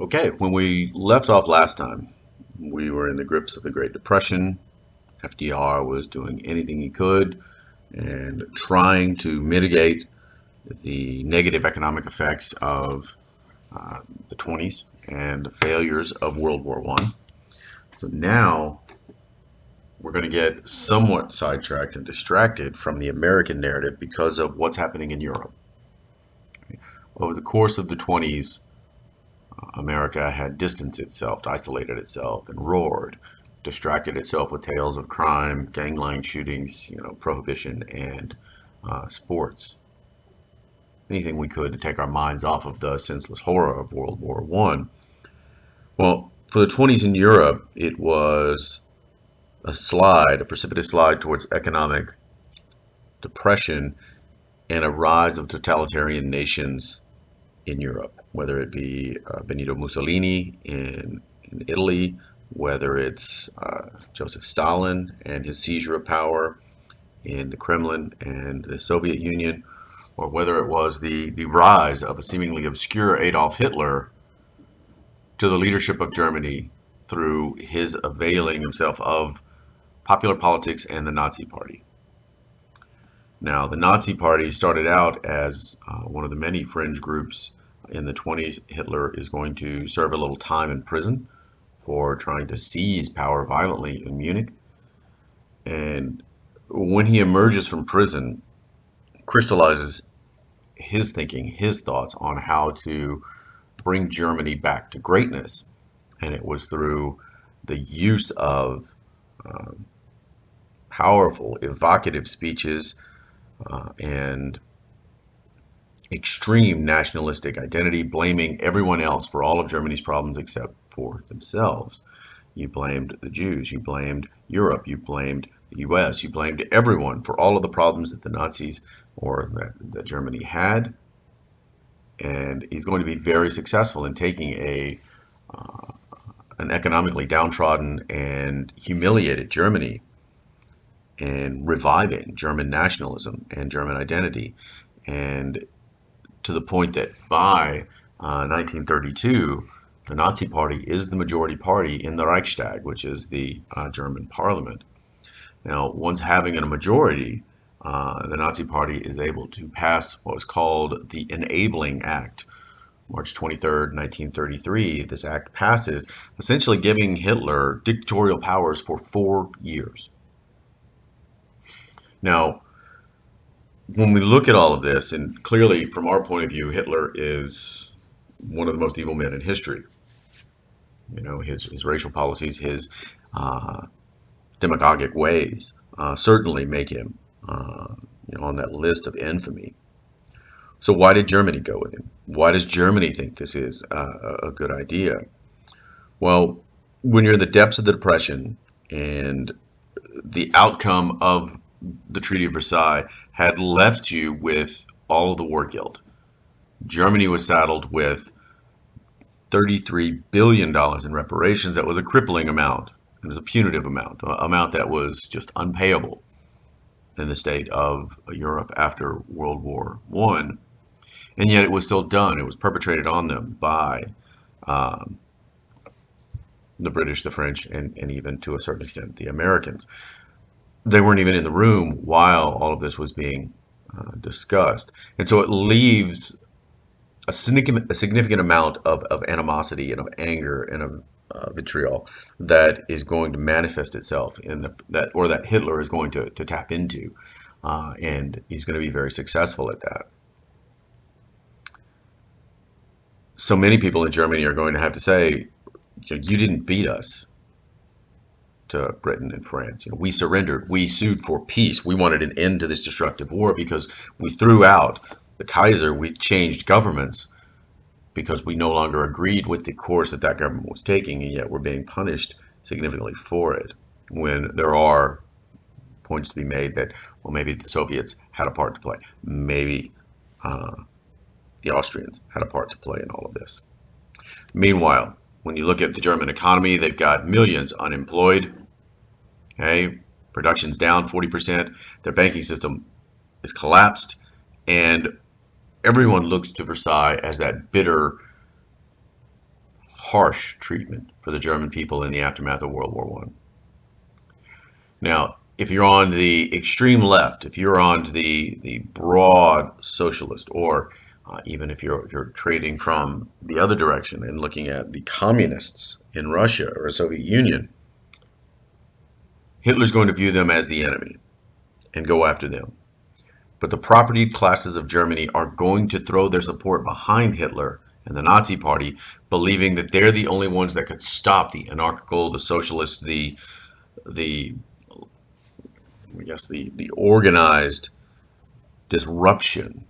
Okay, when we left off last time, we were in the grips of the Great Depression. FDR was doing anything he could and trying to mitigate the negative economic effects of the 20s and the failures of World War One. So now we're going to get somewhat sidetracked and distracted from the American narrative because of what's happening in Europe. Over the course of the 20s, America had distanced itself, isolated itself, and roared, distracted itself with tales of crime, gangland shootings, prohibition, and sports. Anything we could to take our minds off of the senseless horror of World War One. Well, for the 20s in Europe, it was a precipitous slide towards economic depression and a rise of totalitarian nations in Europe, whether it be Benito Mussolini in Italy, whether it's Joseph Stalin and his seizure of power in the Kremlin and the Soviet Union, or whether it was the rise of a seemingly obscure Adolf Hitler to the leadership of Germany through his availing himself of popular politics and the Nazi Party. Now, the Nazi Party started out as one of the many fringe groups in the 20s. Hitler is going to serve a little time in prison for trying to seize power violently in Munich. And when he emerges from prison, crystallizes his thinking, his thoughts on how to bring Germany back to greatness. And it was through the use of powerful, evocative speeches and extreme nationalistic identity, blaming everyone else for all of Germany's problems except for themselves. You blamed the Jews, you blamed Europe, you blamed the US, you blamed everyone for all of the problems that the Nazis or that Germany had. And he's going to be very successful in taking an economically downtrodden and humiliated Germany and reviving German nationalism and German identity. And to the point that by 1932, the Nazi Party is the majority party in the Reichstag, which is the German parliament. Now, once having a majority, the Nazi Party is able to pass what was called the Enabling Act. March 23rd, 1933, this act passes, essentially giving Hitler dictatorial powers for 4 years. Now, when we look at all of this, and clearly from our point of view, Hitler is one of the most evil men in history. His racial policies, his demagogic ways certainly make him on that list of infamy. So why did Germany go with him? Why does Germany think this is a good idea? Well, when you're in the depths of the Depression and the outcome of the Treaty of Versailles had left you with all of the war guilt. Germany was saddled with $33 billion in reparations. That was a crippling amount. It was a punitive amount, an amount that was just unpayable in the state of Europe after World War One. And yet it was still done. It was perpetrated on them by the British, the French, and even to a certain extent the Americans. They weren't even in the room while all of this was being discussed. And so it leaves a significant amount of animosity and of anger and of vitriol that is going to manifest itself in that Hitler is going to tap into. And he's going to be very successful at that. So many people in Germany are going to have to say, you didn't beat us to Britain and France. We surrendered. We sued for peace. We wanted an end to this destructive war because we threw out the Kaiser. We changed governments because we no longer agreed with the course that government was taking, and yet we're being punished significantly for it. When there are points to be made that, well, maybe the Soviets had a part to play. Maybe the Austrians had a part to play in all of this. Meanwhile, when you look at the German economy, they've got millions unemployed. Okay, production's down 40%. Their banking system is collapsed, and everyone looks to Versailles as that bitter, harsh treatment for the German people in the aftermath of World War I. Now, if you're on the extreme left, if you're on the broad socialist, or even if you're trading from the other direction and looking at the communists in Russia or Soviet Union, Hitler's going to view them as the enemy and go after them. But the propertied classes of Germany are going to throw their support behind Hitler and the Nazi Party, believing that they're the only ones that could stop the anarchical, the socialist, the organized disruption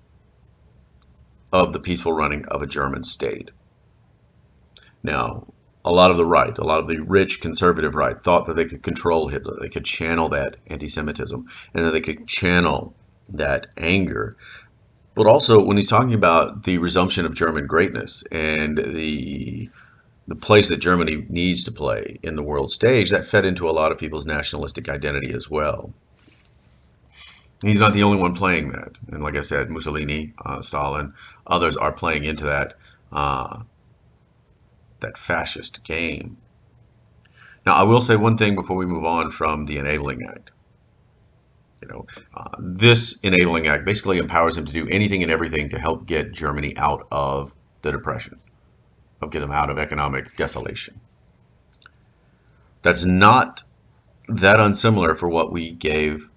of the peaceful running of a German state. Now, a lot of the right, a lot of the rich conservative right, thought that they could control Hitler, they could channel that anti-Semitism, and that they could channel that anger. But also, when he's talking about the resumption of German greatness and the place that Germany needs to play in the world stage, that fed into a lot of people's nationalistic identity as well. He's not the only one playing that. And like I said, Mussolini, Stalin, others are playing into that fascist game. Now, I will say one thing before we move on from the Enabling Act. This Enabling Act basically empowers him to do anything and everything to help get Germany out of the Depression, help get them out of economic desolation. That's not that unsimilar for what we gave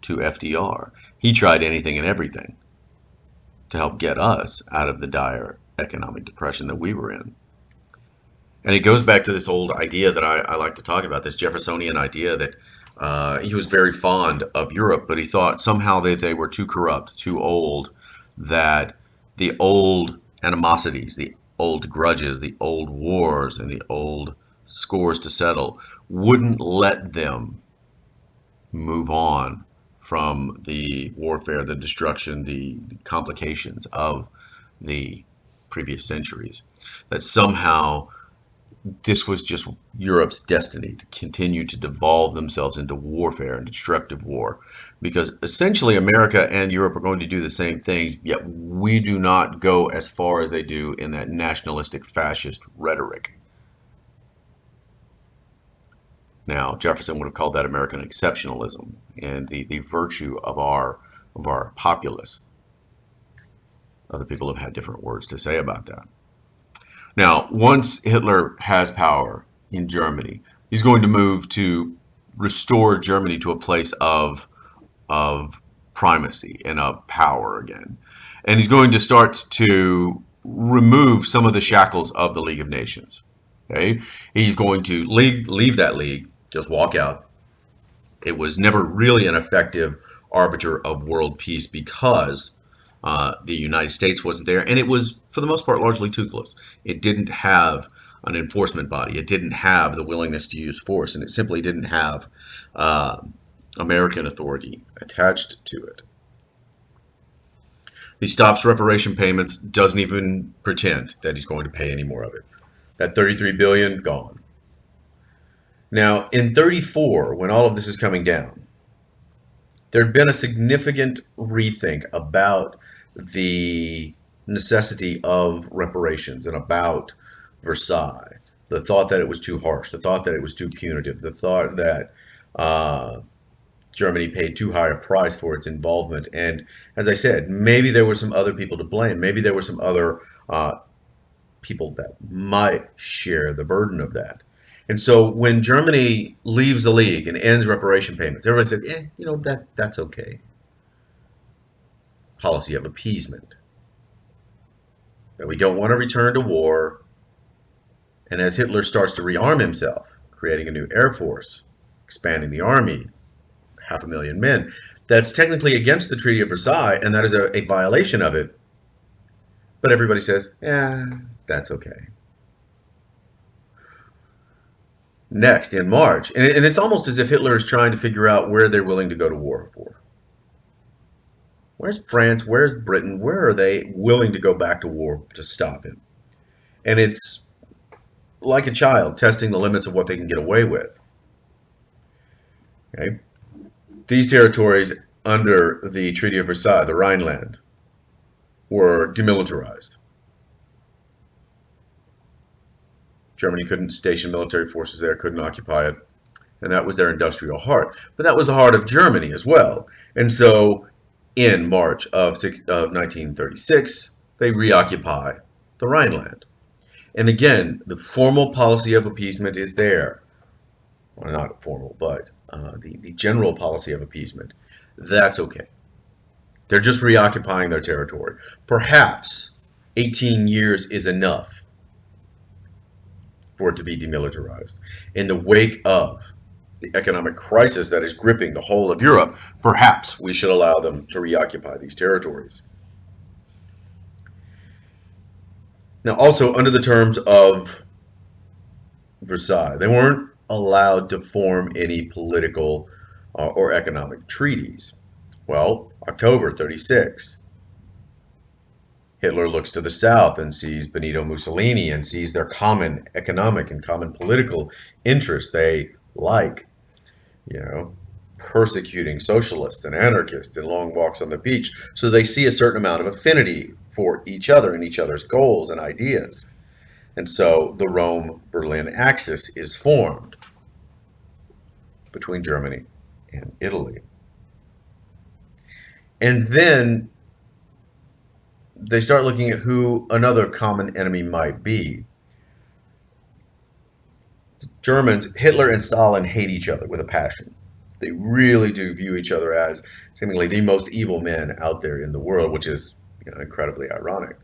to FDR. He tried anything and everything to help get us out of the dire economic depression that we were in. And it goes back to this old idea that I like to talk about, this Jeffersonian idea that he was very fond of Europe, but he thought somehow that they were too corrupt, too old, that the old animosities, the old grudges, the old wars, and the old scores to settle wouldn't let them move on from the warfare, the destruction, the complications of the previous centuries. That somehow this was just Europe's destiny to continue to devolve themselves into warfare and destructive war, because essentially America and Europe are going to do the same things, yet we do not go as far as they do in that nationalistic fascist rhetoric. Now, Jefferson would have called that American exceptionalism and the virtue of our populace. Other people have had different words to say about that. Now, once Hitler has power in Germany, he's going to move to restore Germany to a place of primacy and of power again. And he's going to start to remove some of the shackles of the League of Nations. Okay? He's going to leave that league, just walk out. It was never really an effective arbiter of world peace because the United States wasn't there, and it was, for the most part, largely toothless. It didn't have an enforcement body. It didn't have the willingness to use force, and it simply didn't have American authority attached to it. He stops reparation payments, doesn't even pretend that he's going to pay any more of it. That $33 billion, gone. Now, in 34, when all of this is coming down, there had been a significant rethink about the necessity of reparations and about Versailles. The thought that it was too harsh, the thought that it was too punitive, the thought that Germany paid too high a price for its involvement. And as I said, maybe there were some other people to blame. Maybe there were some other people that might share the burden of that. And so when Germany leaves the League and ends reparation payments, everybody said, that's okay. Policy of appeasement. That we don't want to return to war. And as Hitler starts to rearm himself, creating a new air force, expanding the army, 500,000 men, that's technically against the Treaty of Versailles, and that is a violation of it. But everybody says, that's okay. Next, in March, and it's almost as if Hitler is trying to figure out where they're willing to go to war for. Where's France? Where's Britain? Where are they willing to go back to war to stop him? And it's like a child testing the limits of what they can get away with. Okay? These territories under the Treaty of Versailles, the Rhineland, were demilitarized. Germany couldn't station military forces there, couldn't occupy it, and that was their industrial heart. But that was the heart of Germany as well. And so in March of 1936, they reoccupy the Rhineland. And again, the formal policy of appeasement is there. Well, not formal, but the general policy of appeasement. That's okay. They're just reoccupying their territory. Perhaps 18 years is enough for it to be demilitarized. In the wake of the economic crisis that is gripping the whole of Europe, perhaps we should allow them to reoccupy these territories. Now, also under the terms of Versailles, they weren't allowed to form any political or economic treaties. Well, October 36, Hitler looks to the south and sees Benito Mussolini and sees their common economic and common political interests. They like, persecuting socialists and anarchists in long walks on the beach. So they see a certain amount of affinity for each other and each other's goals and ideas. And so the Rome-Berlin axis is formed between Germany and Italy. And then they start looking at who another common enemy might be. Germans, Hitler and Stalin hate each other with a passion. They really do view each other as seemingly the most evil men out there in the world, which is incredibly ironic.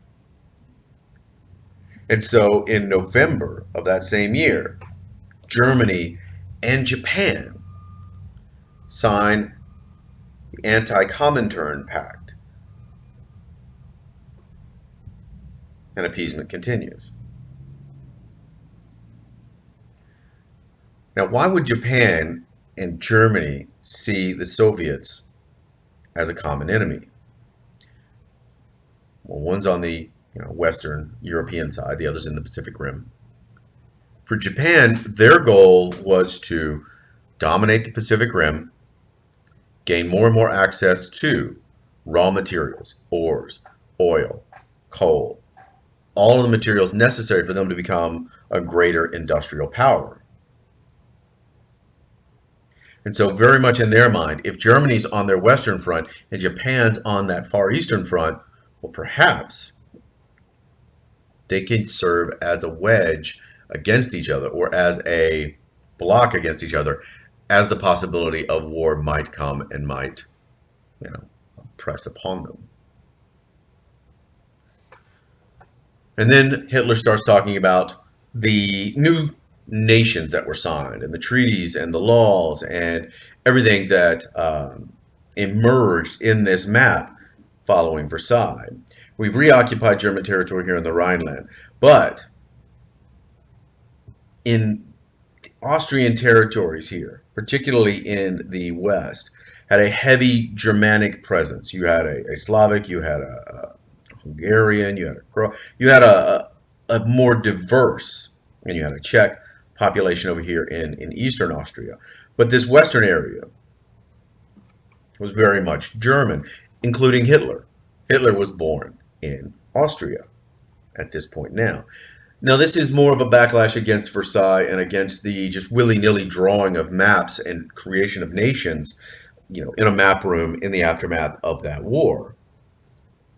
And so in November of that same year, Germany and Japan sign the Anti-Comintern Pact, and appeasement continues. Now, why would Japan and Germany see the Soviets as a common enemy? Well, one's on the Western European side, the other's in the Pacific Rim. For Japan, their goal was to dominate the Pacific Rim, gain more and more access to raw materials, ores, oil, coal, all of the materials necessary for them to become a greater industrial power. And so very much in their mind, if Germany's on their western front and Japan's on that far eastern front, well, perhaps they can serve as a wedge against each other or as a block against each other as the possibility of war might come and might, press upon them. And then Hitler starts talking about the new nations that were signed and the treaties and the laws and everything that emerged in this map following Versailles. We've reoccupied German territory here in the Rhineland, but in the Austrian territories here, particularly in the west, had a heavy Germanic presence. You had a Slavic, you had a Hungarian, you had a more diverse, and you had a Czech population over here in eastern Austria. But this western area was very much German, including Hitler. Hitler was born in Austria at this point now. Now, this is more of a backlash against Versailles and against the just willy-nilly drawing of maps and creation of nations, in a map room in the aftermath of that war.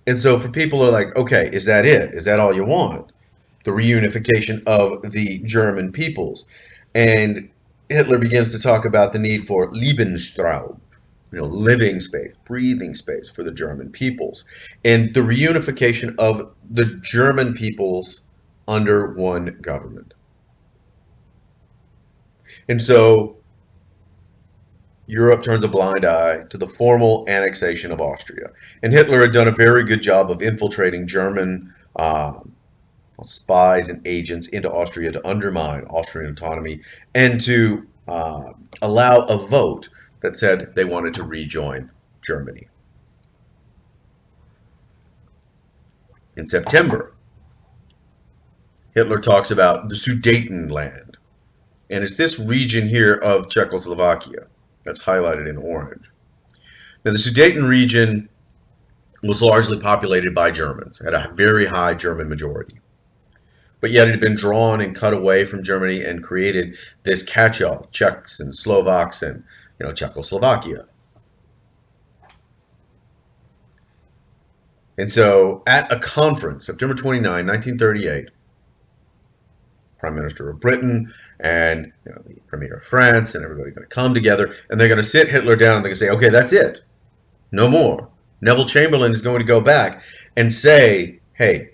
And so for people who are like, okay, is that it? Is that all you want? The reunification of the German peoples. And Hitler begins to talk about the need for Lebensraum, living space, breathing space for the German peoples, and the reunification of the German peoples under one government. And so Europe turns a blind eye to the formal annexation of Austria. And Hitler had done a very good job of infiltrating German spies and agents into Austria to undermine Austrian autonomy and to allow a vote that said they wanted to rejoin Germany. In September, Hitler talks about the Sudetenland, and it's this region here of Czechoslovakia that's highlighted in orange. Now, the Sudeten region was largely populated by Germans, had a very high German majority. but yet it had been drawn and cut away from Germany and created this catch-all, Czechs and Slovaks and Czechoslovakia. And so at a conference, September 29, 1938, Prime Minister of Britain and the Premier of France and everybody going to come together, and they're going to sit Hitler down and they're going to say, okay, that's it. No more. Neville Chamberlain is going to go back and say, hey,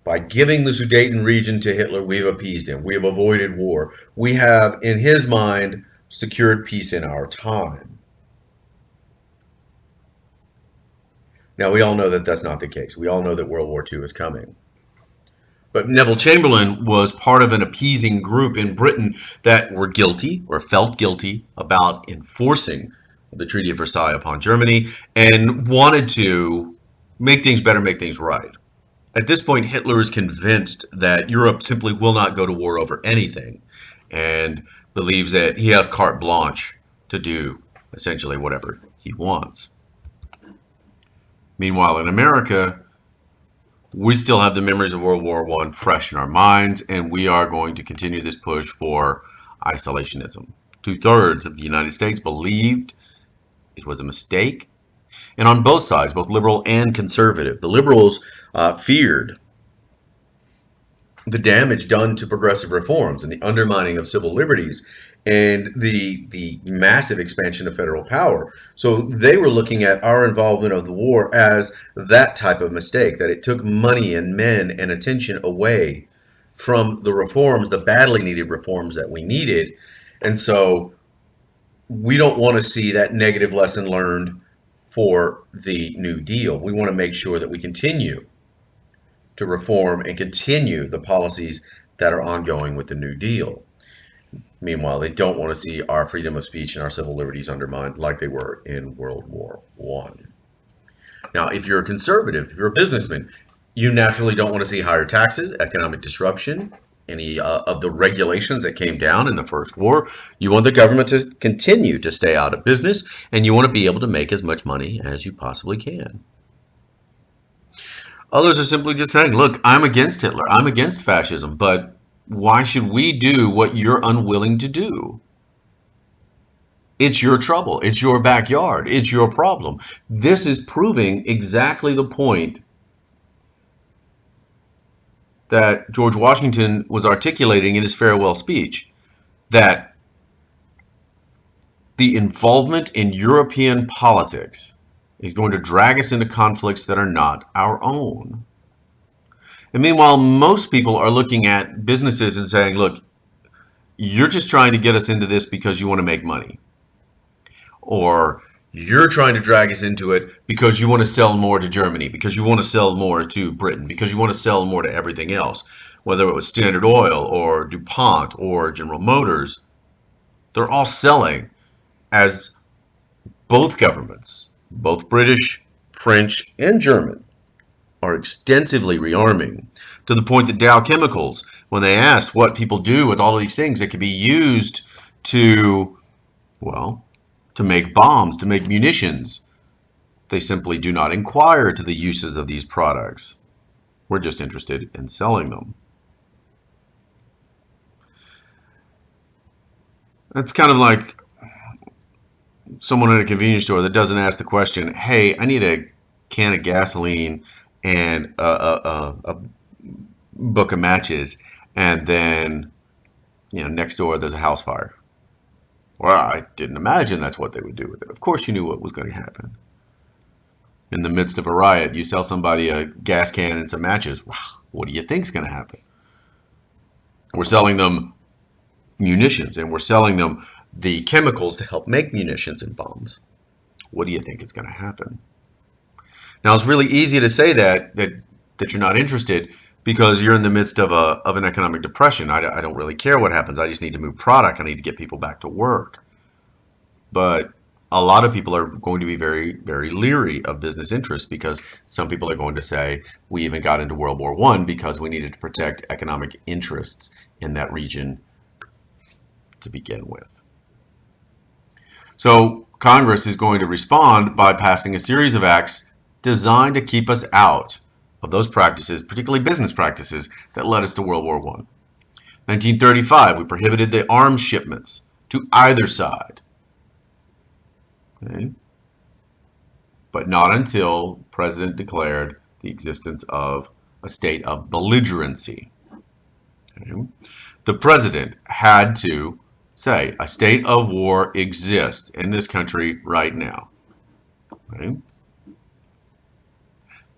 by giving the Sudeten region to Hitler, we've appeased him. We have avoided war. We have, in his mind, secured peace in our time. Now, we all know that that's not the case. We all know that World War II is coming. But Neville Chamberlain was part of an appeasing group in Britain that were guilty or felt guilty about enforcing the Treaty of Versailles upon Germany and wanted to make things better, make things right. At this point, Hitler is convinced that Europe simply will not go to war over anything and believes that he has carte blanche to do essentially whatever he wants. Meanwhile, in America, we still have the memories of World War I fresh in our minds, and we are going to continue this push for isolationism. 2/3 of the United States believed it was a mistake, and on both sides, both liberal and conservative. The liberals feared the damage done to progressive reforms and the undermining of civil liberties and the massive expansion of federal power. So they were looking at our involvement of the war as that type of mistake, that it took money and men and attention away from the reforms, the badly needed reforms that we needed. And so we don't want to see that negative lesson learned for the New Deal. We want to make sure that we continue to reform and continue the policies that are ongoing with the New Deal. Meanwhile, they don't want to see our freedom of speech and our civil liberties undermined like they were in World War I. Now, if you're a conservative, if you're a businessman, you naturally don't want to see higher taxes, economic disruption, any of the regulations that came down in the First War. You want the government to continue to stay out of business, and you want to be able to make as much money as you possibly can. Others are simply just saying, look, I'm against Hitler, I'm against fascism, but why should we do what you're unwilling to do? It's your trouble, it's your backyard, it's your problem. This is proving exactly the point that George Washington was articulating in his farewell speech, that the involvement in European politics is going to drag us into conflicts that are not our own. And meanwhile, most people are looking at businesses and saying, look, you're just trying to get us into this because you want to make money. Or you're trying to drag us into it because you want to sell more to Germany, because you want to sell more to Britain, because you want to sell more to everything else, whether it was Standard Oil or DuPont or General Motors. They're all selling as both governments, both British, French, and German, are extensively rearming, to the point that Dow Chemicals, when they asked what people do with all of these things that could be used to, well, to make bombs, to make munitions, they simply do not inquire to the uses of these products. We're just interested in selling them. It's kind of like someone at a convenience store that doesn't ask the question, hey, I need a can of gasoline and a book of matches, and then next door there's a house fire. Well, I didn't imagine that's what they would do with it. Of course you knew what was going to happen. In the midst of a riot, you sell somebody a gas can and some matches. Wow, what do you think is going to happen? We're selling them munitions, and we're selling them the chemicals to help make munitions and bombs. What do you think is going to happen? Now, it's really easy to say that you're not interested because you're in the midst of an economic depression. I don't really care what happens. I just need to move product. I need to get people back to work. But a lot of people are going to be very, very leery of business interests, because some people are going to say we even got into World War I because we needed to protect economic interests in that region to begin with. So Congress is going to respond by passing a series of acts designed to keep us out of those practices, particularly business practices, that led us to World War I. 1935, we prohibited the arms shipments to either side. Okay. But not until the President declared the existence of a state of belligerency. Okay. The President had to say a state of war exists in this country right now. Okay.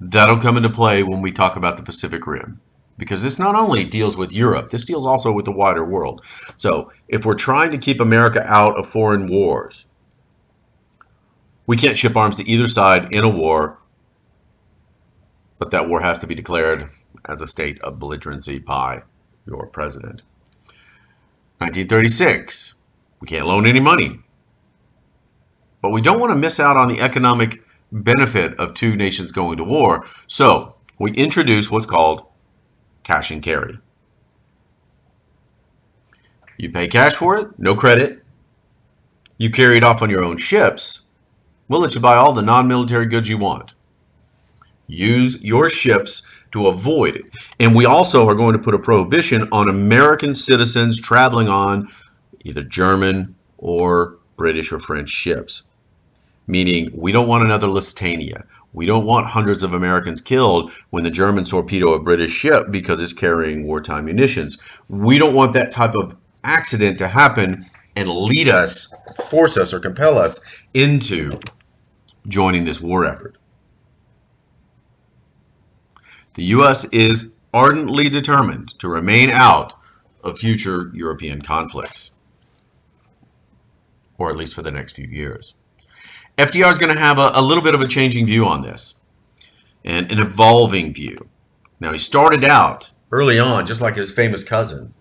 That'll come into play when we talk about the Pacific Rim, because this not only deals with Europe, this deals also with the wider world. So if we're trying to keep America out of foreign wars, we can't ship arms to either side in a war, but that war has to be declared as a state of belligerency by your president. 1936, we can't loan any money, but we don't want to miss out on the economic benefit of two nations going to war, so we introduce what's called cash and carry. You pay cash for it, no credit. You carry it off on your own ships. We'll let you buy all the non-military goods you want. Use your ships to avoid it. And we also are going to put a prohibition on American citizens traveling on either German or British or French ships. Meaning, we don't want another Lusitania. We don't want hundreds of Americans killed when the Germans torpedo a British ship because it's carrying wartime munitions. We don't want that type of accident to happen and lead us, force us, or compel us into joining this war effort. The U.S. is ardently determined to remain out of future European conflicts, or at least for the next few years. FDR is going to have a little bit of a changing view on this, and an evolving view. Now, he started out early on, just like his famous cousin,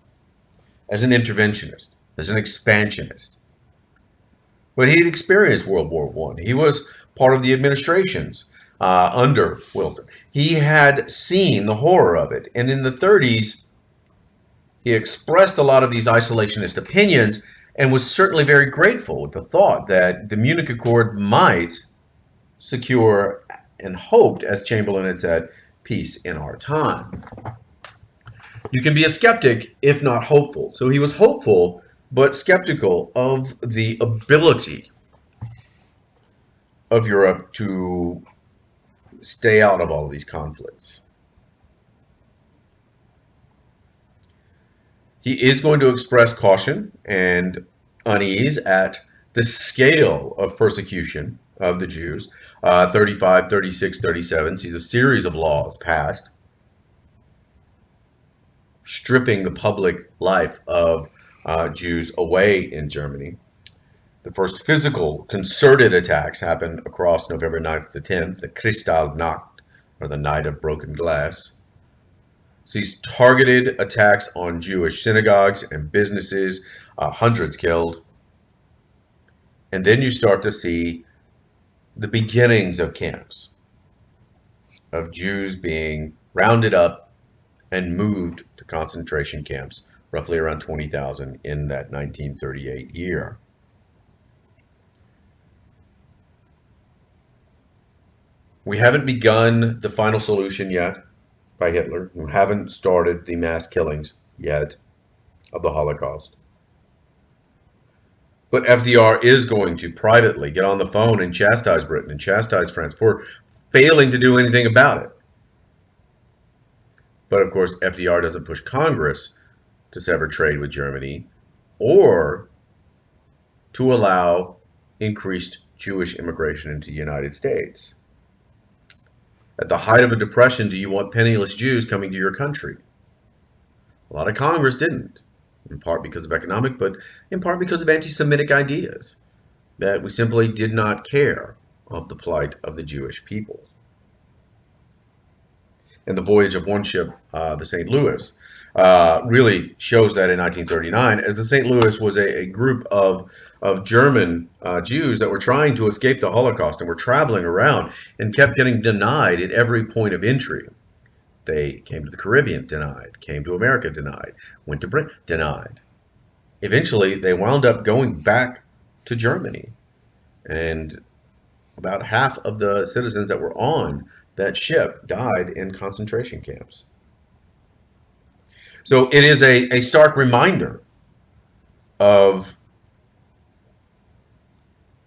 as an interventionist, as an expansionist. But he had experienced World War I. He was part of the administrations under Wilson. He had seen the horror of it. And in the 30s, he expressed a lot of these isolationist opinions and was certainly very grateful with the thought that the Munich Accord might secure, and hoped, as Chamberlain had said, peace in our time. You can be a skeptic if not hopeful. So he was hopeful but skeptical of the ability of Europe to stay out of all of these conflicts. He is going to express caution and unease at the scale of persecution of the Jews. 35, 36, 37 sees a series of laws passed stripping the public life of Jews away in Germany. The first physical concerted attacks happened across November 9th to 10th, the Kristallnacht, or the Night of Broken Glass. Sees targeted attacks on Jewish synagogues and businesses, hundreds killed. And then you start to see the beginnings of camps, of Jews being rounded up and moved to concentration camps, roughly around 20,000 in that 1938 year. We haven't begun the final solution yet by Hitler. We haven't started the mass killings yet of the Holocaust. But FDR is going to privately get on the phone and chastise Britain and chastise France for failing to do anything about it. But of course, FDR doesn't push Congress to sever trade with Germany or to allow increased Jewish immigration into the United States. At the height of a depression, do you want penniless Jews coming to your country? A lot of Congress didn't, in part because of economic, but in part because of anti-Semitic ideas that we simply did not care of the plight of the Jewish people. And the voyage of one ship, the St. Louis, really shows that in 1939, as the St. Louis was a group of German Jews that were trying to escape the Holocaust and were traveling around and kept getting denied at every point of entry. They came to the Caribbean, denied. Came to America, denied. Went to Britain, denied. Eventually, they wound up going back to Germany. And about half of the citizens that were on that ship died in concentration camps. So it is a stark reminder of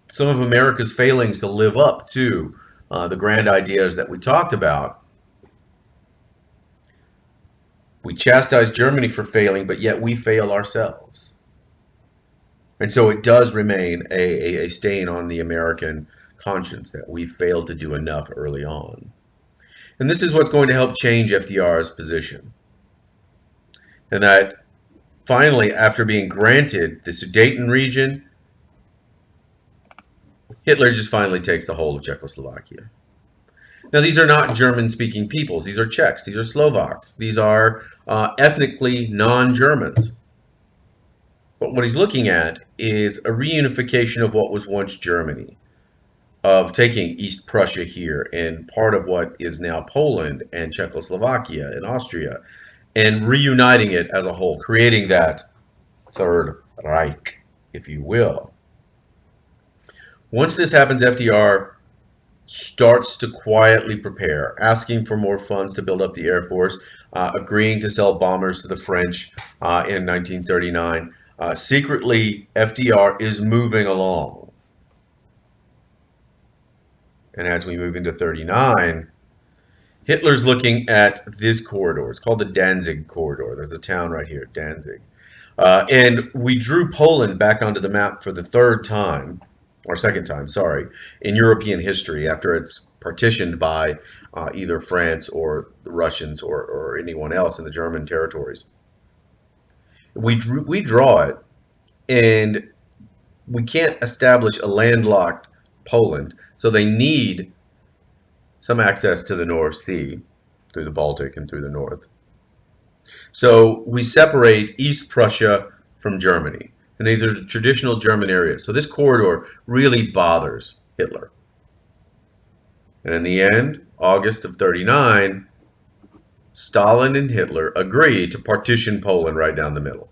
some of America's failings to live up to the grand ideas that we talked about. We chastise Germany for failing, but yet we fail ourselves. And so it does remain a stain on the American conscience that we failed to do enough early on. And this is what's going to help change FDR's position. And that finally, after being granted the Sudeten region, Hitler just finally takes the whole of Czechoslovakia. Now, these are not German-speaking peoples. These are Czechs. These are Slovaks. These are ethnically non-Germans. But what he's looking at is a reunification of what was once Germany, of taking East Prussia here and part of what is now Poland and Czechoslovakia and Austria, and reuniting it as a whole, creating that Third Reich, if you will. Once this happens, FDR starts to quietly prepare, asking for more funds to build up the Air Force, agreeing to sell bombers to the French in 1939. Secretly, FDR is moving along. And as we move into 39, Hitler's looking at this corridor. It's called the Danzig corridor. There's a town right here, Danzig. And we drew Poland back onto the map for the second time, in European history after it's partitioned by either France or the Russians or anyone else in the German territories. We draw it, and we can't establish a landlocked Poland, so they need some access to the North Sea through the Baltic and through the north. So we separate East Prussia from Germany, and these are the traditional German areas. So this corridor really bothers Hitler. And in the end, August of 39, Stalin and Hitler agree to partition Poland right down the middle.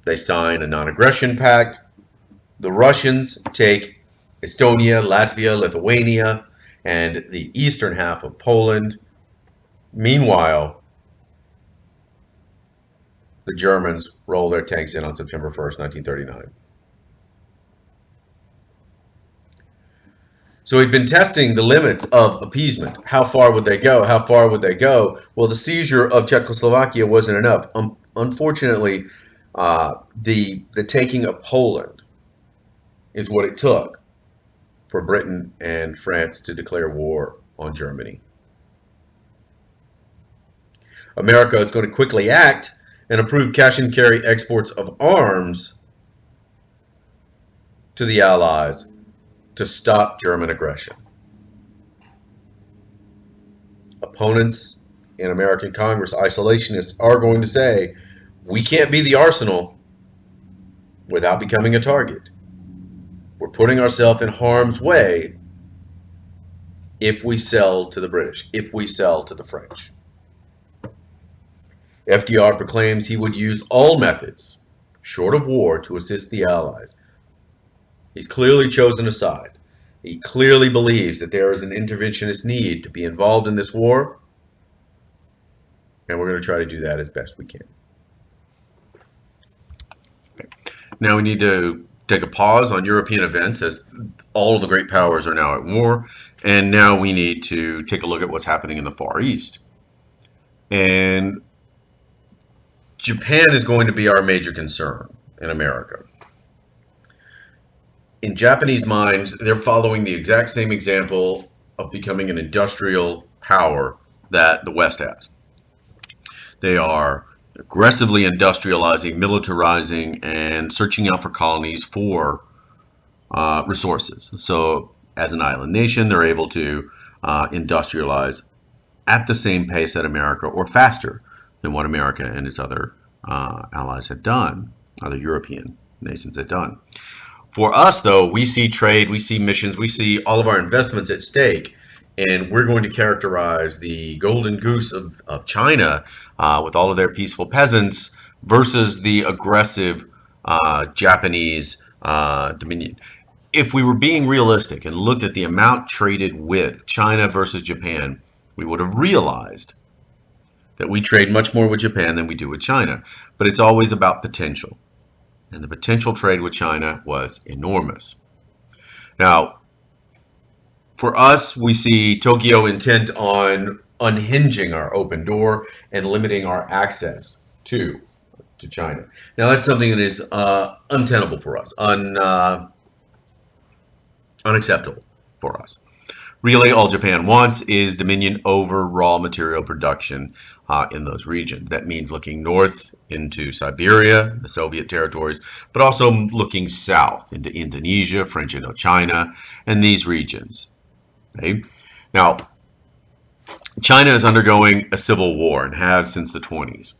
They sign a non-aggression pact. The Russians take Estonia, Latvia, Lithuania, and the eastern half of Poland. Meanwhile, the Germans roll their tanks in on September 1st, 1939. So we've been testing the limits of appeasement. How far would they go? How far would they go? Well, the seizure of Czechoslovakia wasn't enough. Unfortunately, the taking of Poland is what it took for Britain and France to declare war on Germany. America is going to quickly act and approve cash and carry exports of arms to the Allies to stop German aggression. Opponents in American Congress, isolationists, are going to say, we can't be the arsenal without becoming a target. We're putting ourselves in harm's way if we sell to the British, if we sell to the French. FDR proclaims he would use all methods, short of war, to assist the Allies. He's clearly chosen a side. He clearly believes that there is an interventionist need to be involved in this war, and we're going to try to do that as best we can. Now we need to take a pause on European events as all of the great powers are now at war, and now we need to take a look at what's happening in the Far East. And Japan is going to be our major concern in America. In Japanese minds, they're following the exact same example of becoming an industrial power that the West has. They are aggressively industrializing, militarizing, and searching out for colonies for resources. So as an island nation, they're able to industrialize at the same pace that America, or faster than what America and its other allies had done, other European nations had done. For us, though, we see trade, we see missions, we see all of our investments at stake, and we're going to characterize the golden goose of China with all of their peaceful peasants versus the aggressive Japanese dominion. if we were being realistic and looked at the amount traded with China versus Japan, we would have realized that we trade much more with Japan than we do with China. But it's always about potential. And the potential trade with China was enormous. Now, for us, we see Tokyo intent on unhinging our open door and limiting our access to China. Now, that's something that is untenable for us, unacceptable for us. Really, all Japan wants is dominion over raw material production in those regions. That means looking north into Siberia, the Soviet territories, but also looking south into Indonesia, French Indochina, and these regions. Okay? Now, China is undergoing a civil war and has since the 20s.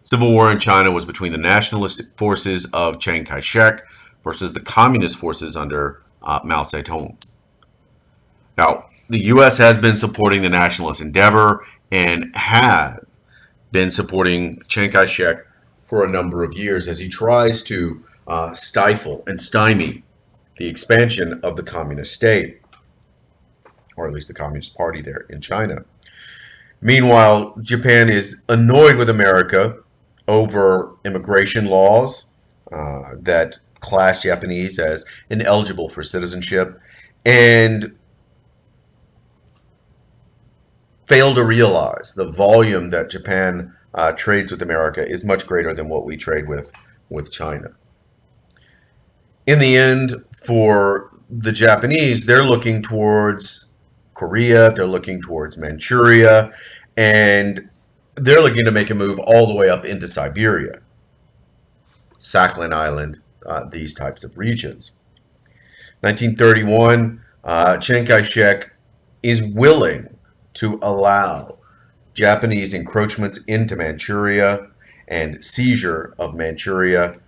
Civil war in China was between the nationalist forces of Chiang Kai-shek versus the communist forces under Mao Zedong. Now, the U.S. has been supporting the nationalist endeavor and have been supporting Chiang Kai-shek for a number of years as he tries to stifle and stymie the expansion of the communist state, or at least the Communist Party there in China. Meanwhile, Japan is annoyed with America over immigration laws that class Japanese as ineligible for citizenship, and fail to realize the volume that Japan trades with America is much greater than what we trade with China. In the end, for the Japanese, they're looking towards Korea, they're looking towards Manchuria, and they're looking to make a move all the way up into Siberia, Sakhalin Island, these types of regions. 1931, Chiang Kai-shek is willing to allow Japanese encroachments into Manchuria and seizure of Manchuria,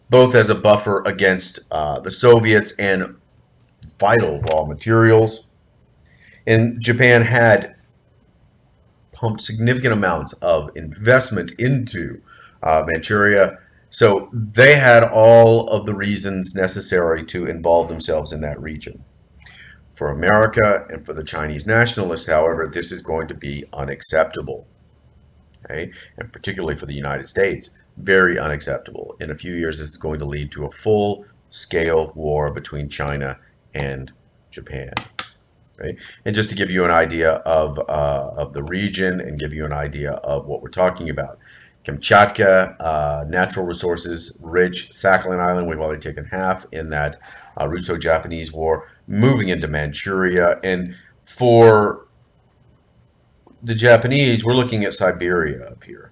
both as a buffer against the Soviets and vital raw materials. And Japan had pumped significant amounts of investment into Manchuria, so they had all of the reasons necessary to involve themselves in that region. For America and for the Chinese nationalists, however, this is going to be unacceptable, okay? And particularly for the United States, very unacceptable. In a few years, this is going to lead to a full-scale war between China and Japan. Right? And just to give you an idea of the region and give you an idea of what we're talking about, Kamchatka, natural resources rich, Sakhalin Island, we've already taken half in that Russo-Japanese war, moving into Manchuria, and for the Japanese, we're looking at Siberia up here.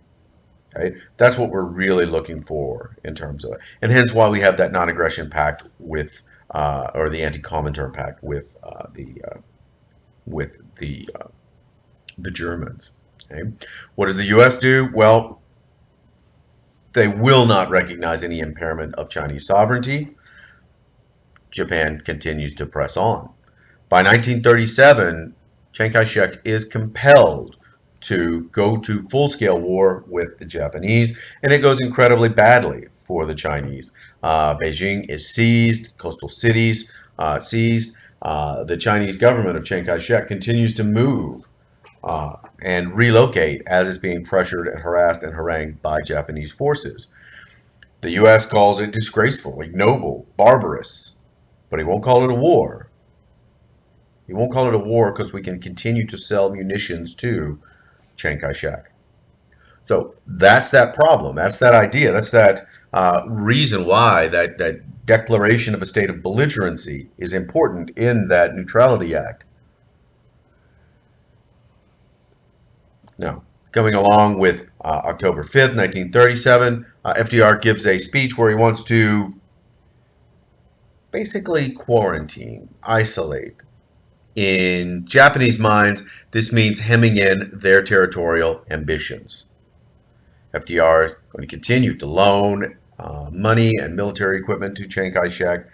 Okay? That's what we're really looking for in terms of, and hence why we have that non-aggression pact with, or the anti-Comintern pact with the Germans. Okay? What does the U.S. do? Well, they will not recognize any impairment of Chinese sovereignty. Japan continues to press on. By 1937, Chiang Kai-shek is compelled to go to full-scale war with the Japanese, and it goes incredibly badly for the Chinese. Beijing is seized, coastal cities seized. The Chinese government of Chiang Kai-shek continues to move and relocate as it's being pressured and harassed and harangued by Japanese forces. The U.S. calls it disgraceful, ignoble, barbarous, but he won't call it a war. He won't call it a war because we can continue to sell munitions to Chiang Kai-shek. So that's that problem. That's that idea. That's that reason why that declaration of a state of belligerency is important in that Neutrality Act. Now, coming along with October 5th, 1937, FDR gives a speech where he wants to basically quarantine, isolate. In Japanese minds, this means hemming in their territorial ambitions. FDR is going to continue to loan money and military equipment to Chiang Kai-shek.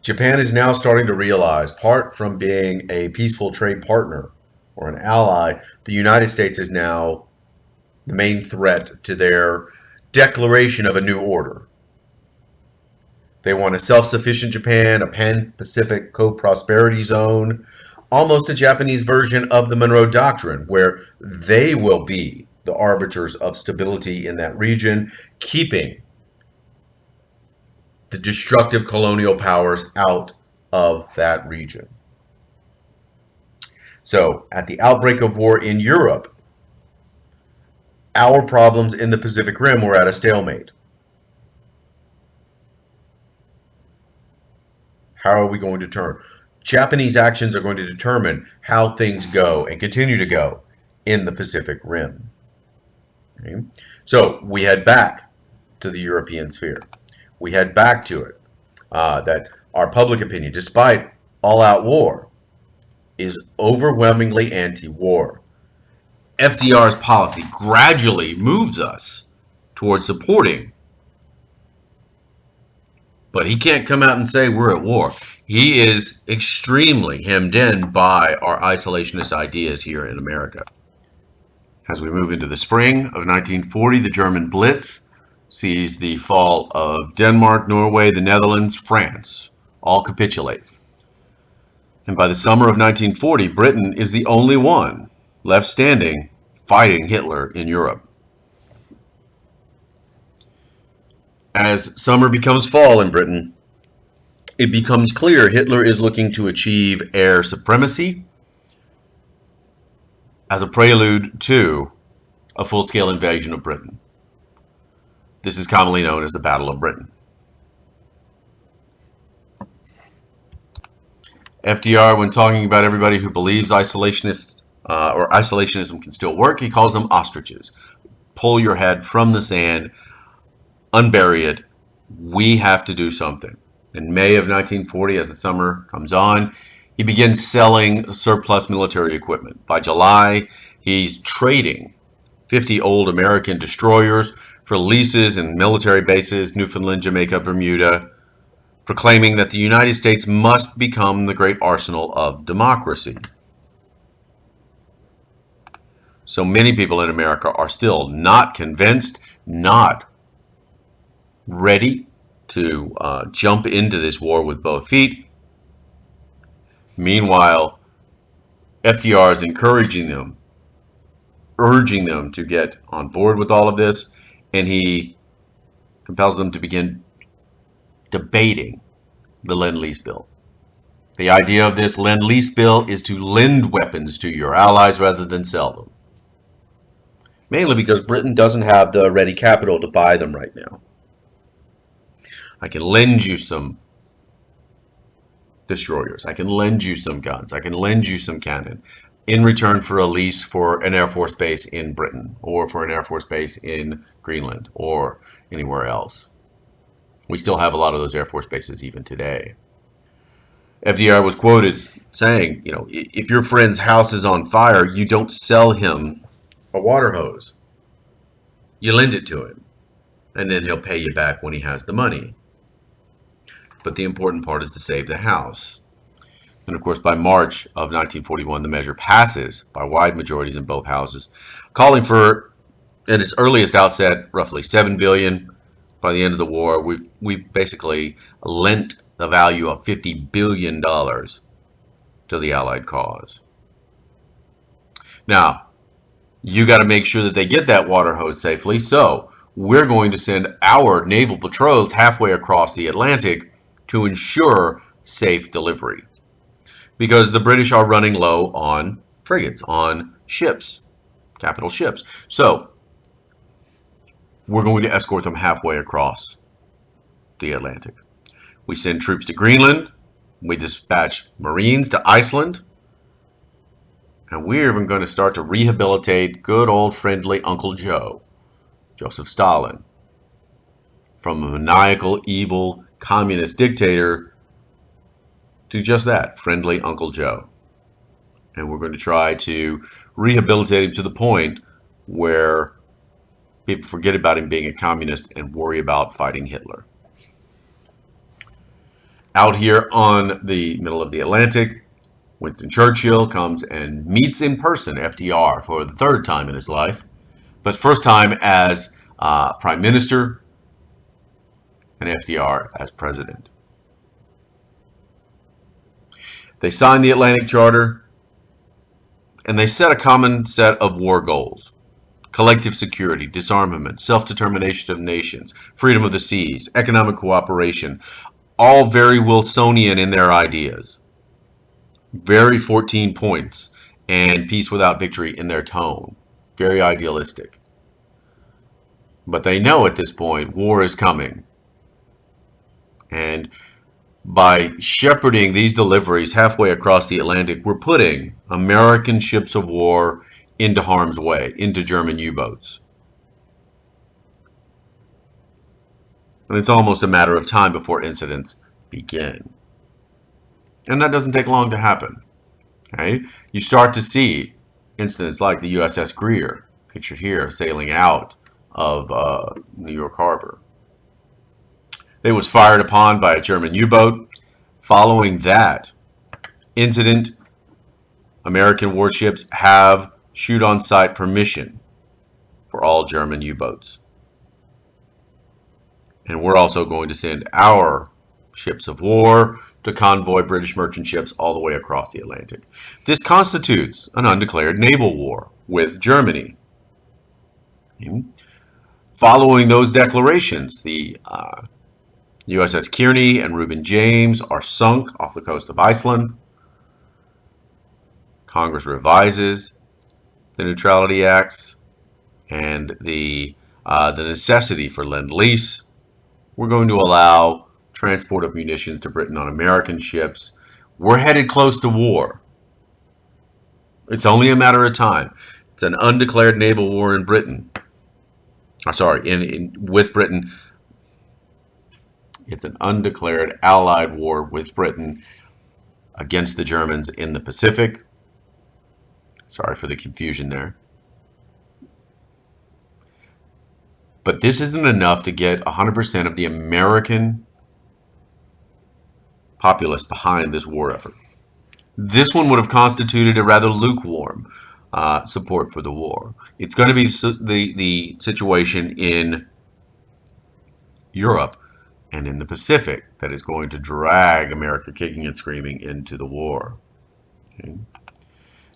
Japan is now starting to realize, apart from being a peaceful trade partner or an ally, the United States is now the main threat to their declaration of a new order. They want a self-sufficient Japan, a pan-Pacific co-prosperity zone, almost a Japanese version of the Monroe Doctrine, where they will be the arbiters of stability in that region, keeping the destructive colonial powers out of that region. So, at the outbreak of war in Europe, our problems in the Pacific Rim were at a stalemate. How are we going to turn? Japanese actions are going to determine how things go and continue to go in the Pacific Rim. Okay? So we head back to the European sphere. We head back to it. That our public opinion, despite all-out war, is overwhelmingly anti-war. FDR's policy gradually moves us towards supporting, but he can't come out and say we're at war. He is extremely hemmed in by our isolationist ideas here in America. As we move into the spring of 1940, the German Blitz sees the fall of Denmark, Norway, the Netherlands, France, all capitulate. And by the summer of 1940, Britain is the only one left standing fighting Hitler in Europe. As summer becomes fall in Britain, it becomes clear Hitler is looking to achieve air supremacy as a prelude to a full-scale invasion of Britain. This is commonly known as the Battle of Britain. FDR, when talking about everybody who believes isolationism can still work, he calls them ostriches. Pull your head from the sand, unbury it. We have to do something. In May of 1940, as the summer comes on, he begins selling surplus military equipment. By July, he's trading 50 old American destroyers for leases and military bases, Newfoundland, Jamaica, Bermuda, proclaiming that the United States must become the great arsenal of democracy. So many people in America are still not convinced, not ready to jump into this war with both feet. Meanwhile, FDR is encouraging them, urging them to get on board with all of this, and he compels them to begin debating the Lend-Lease bill. The idea of this Lend-Lease bill is to lend weapons to your allies rather than sell them. Mainly because Britain doesn't have the ready capital to buy them right now. I can lend you some destroyers. I can lend you some guns. I can lend you some cannon in return for a lease for an Air Force base in Britain or for an Air Force base in Greenland or anywhere else. We still have a lot of those Air Force bases even today. FDR was quoted saying, if your friend's house is on fire, you don't sell him a water hose. You lend it to him, and then he'll pay you back when he has the money. But the important part is to save the house. And of course, by March of 1941, the measure passes by wide majorities in both houses, calling for, at its earliest outset, roughly $7 billion. By the end of the war, we've basically lent the value of $50 billion to the Allied cause. Now, you got to make sure that they get that water hose safely, so we're going to send our naval patrols halfway across the Atlantic to ensure safe delivery. Because the British are running low on frigates, on ships, capital ships. So, we're going to escort them halfway across the Atlantic. We send troops to Greenland. We dispatch Marines to Iceland. And we're even going to start to rehabilitate good old friendly Uncle Joe, Joseph Stalin, from a maniacal, evil, communist dictator to just that, friendly Uncle Joe. And we're going to try to rehabilitate him to the point where people forget about him being a communist and worry about fighting Hitler. Out here on the middle of the Atlantic, Winston Churchill comes and meets in person FDR for the third time in his life, but first time as Prime Minister and FDR as president. They signed the Atlantic Charter, and they set a common set of war goals: collective security, disarmament, self-determination of nations, freedom of the seas, economic cooperation, all very Wilsonian in their ideas. Very 14 points, and peace without victory in their tone. Very idealistic. But they know at this point war is coming. And by shepherding these deliveries halfway across the Atlantic, we're putting American ships of war into harm's way, into German U-boats. And it's almost a matter of time before incidents begin. And that doesn't take long to happen. Okay? You start to see incidents like the USS Greer, pictured here, sailing out of New York Harbor. It was fired upon by a German U-boat. Following that incident, American warships have shoot-on-sight permission for all German U-boats. And we're also going to send our ships of war to convoy British merchant ships all the way across the Atlantic. This constitutes an undeclared naval war with Germany. Following those declarations, the USS Kearney and Reuben James are sunk off the coast of Iceland. Congress revises the Neutrality Acts and the necessity for Lend-Lease. We're going to allow transport of munitions to Britain on American ships. We're headed close to war. It's only a matter of time. It's an undeclared naval war in Britain. With Britain. It's an undeclared allied war with Britain against the Germans in the Pacific. Sorry for the confusion there. But this isn't enough to get 100% of the American populace behind this war effort. This one would have constituted a rather lukewarm support for the war. It's going to be the situation in Europe and in the Pacific that is going to drag America kicking and screaming into the war. Okay.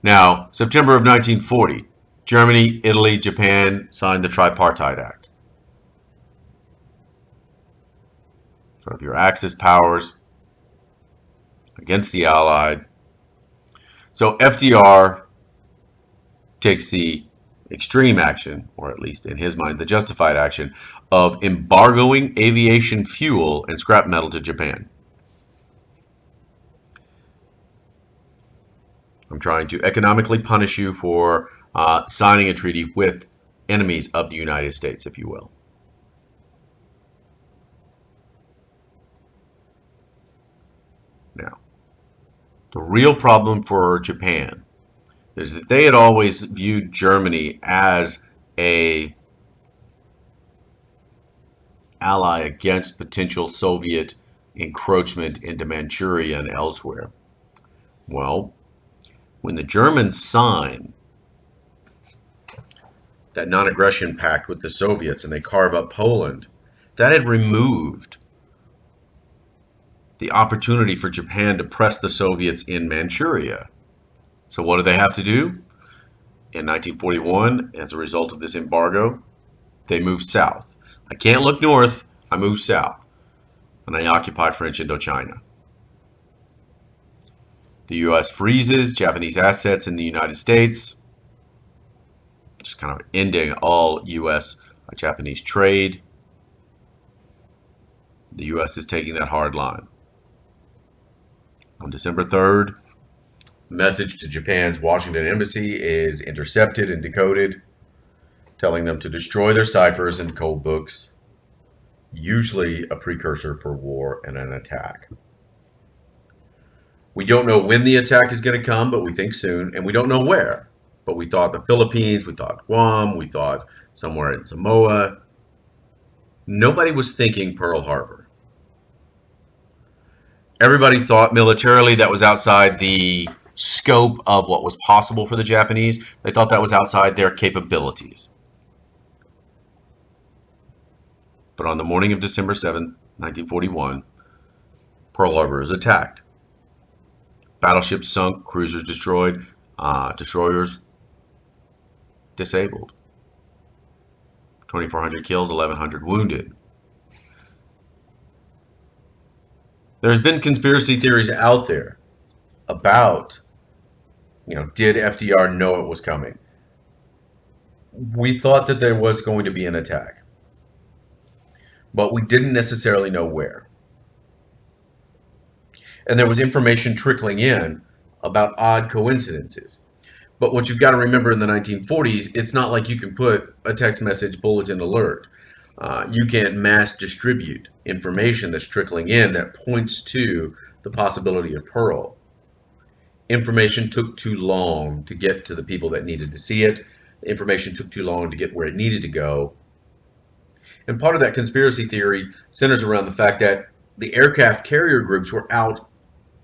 Now, September of 1940, Germany, Italy, Japan signed the Tripartite Act. Sort of your Axis powers against the Allied. So FDR takes the extreme action, or at least in his mind, the justified action, of embargoing aviation fuel and scrap metal to Japan. I'm trying to economically punish you for signing a treaty with enemies of the United States, if you will. Now, the real problem for Japan is that they had always viewed Germany as an ally against potential Soviet encroachment into Manchuria and elsewhere. Well, when the Germans signed that non-aggression pact with the Soviets and they carve up Poland, that had removed the opportunity for Japan to press the Soviets in Manchuria. So what do they have to do? In 1941, as a result of this embargo, they moved south. I can't look north, I moved south. And I occupied French Indochina. The U.S. freezes Japanese assets in the United States, just kind of ending all U.S.-Japanese trade. The U.S. is taking that hard line. On December 3rd, message to Japan's Washington embassy is intercepted and decoded, telling them to destroy their ciphers and code books, usually a precursor for war and an attack. We don't know when the attack is going to come, but we think soon, and we don't know where. But we thought the Philippines, we thought Guam, we thought somewhere in Samoa. Nobody was thinking Pearl Harbor. Everybody thought militarily that was outside the scope of what was possible for the Japanese. They thought that was outside their capabilities. But on the morning of December 7th, 1941, Pearl Harbor is attacked. Battleships sunk, cruisers destroyed, destroyers disabled. 2,400 killed, 1,100 wounded. There's been conspiracy theories out there about, did FDR know it was coming? We thought that there was going to be an attack, but we didn't necessarily know where. And there was information trickling in about odd coincidences. But what you've got to remember in the 1940s, it's not like you can put a text message bulletin alert. You can't mass distribute information that's trickling in that points to the possibility of Pearl. Information took too long to get to the people that needed to see it. Information took too long to get where it needed to go. And part of that conspiracy theory centers around the fact that the aircraft carrier groups were out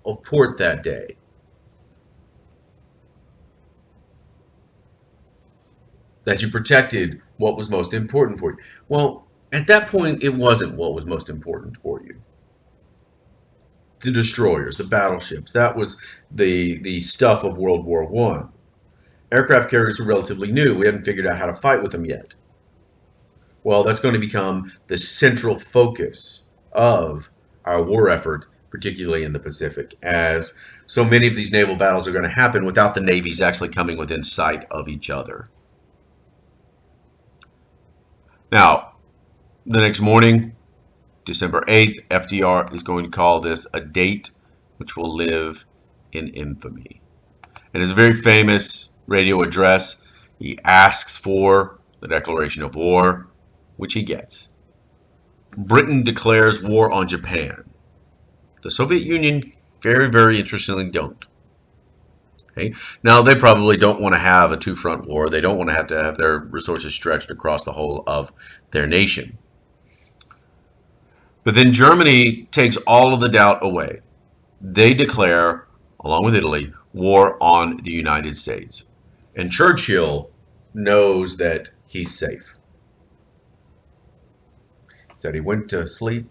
of port that day. That you protected what was most important for you. Well, at that point, it wasn't what was most important for you. The destroyers, the battleships, that was the stuff of World War I. Aircraft carriers were relatively new. We hadn't figured out how to fight with them yet. Well, that's going to become the central focus of our war effort, particularly in the Pacific, as so many of these naval battles are going to happen without the navies actually coming within sight of each other. Now, the next morning, December 8th, FDR is going to call this a date which will live in infamy. In his very famous radio address, he asks for the declaration of war, which he gets. Britain declares war on Japan. The Soviet Union, very, very interestingly, don't. Okay? Now, they probably don't want to have a two-front war. They don't want to have their resources stretched across the whole of their nation. But then Germany takes all of the doubt away. They declare, along with Italy, war on the United States. And Churchill knows that he's safe. He said he went to sleep.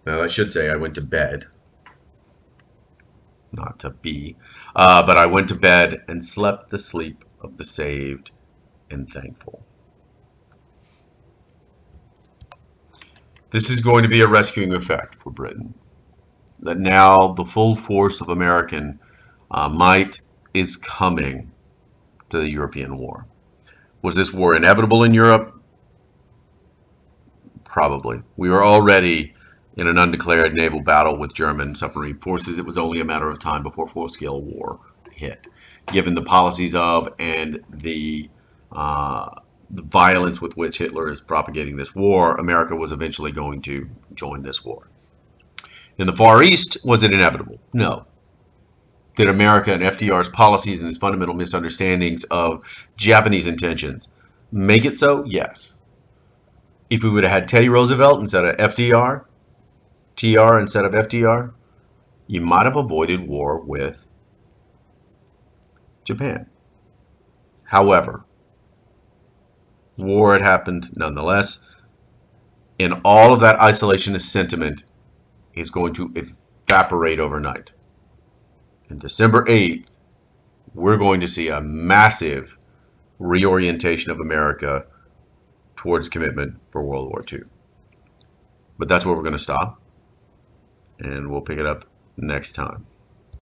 Now, I should say I went to bed. Not to be. But I went to bed and slept the sleep of the saved and thankful. This is going to be a rescuing effect for Britain. That now the full force of American might is coming to the European war. Was this war inevitable in Europe? Probably. We were already in an undeclared naval battle with German submarine forces. It was only a matter of time before full-scale war hit. Given the policies of and the violence with which Hitler is propagating this war, America was eventually going to join this war. In the Far East, was it inevitable? No. Did America and FDR's policies and his fundamental misunderstandings of Japanese intentions make it so? Yes. If we would have had Teddy Roosevelt instead of FDR, TR instead of FDR, you might have avoided war with Japan. However, war had happened nonetheless, and all of that isolationist sentiment is going to evaporate overnight. And December 8th, we're going to see a massive reorientation of America towards commitment for World War II. But that's where we're going to stop, and we'll pick it up next time.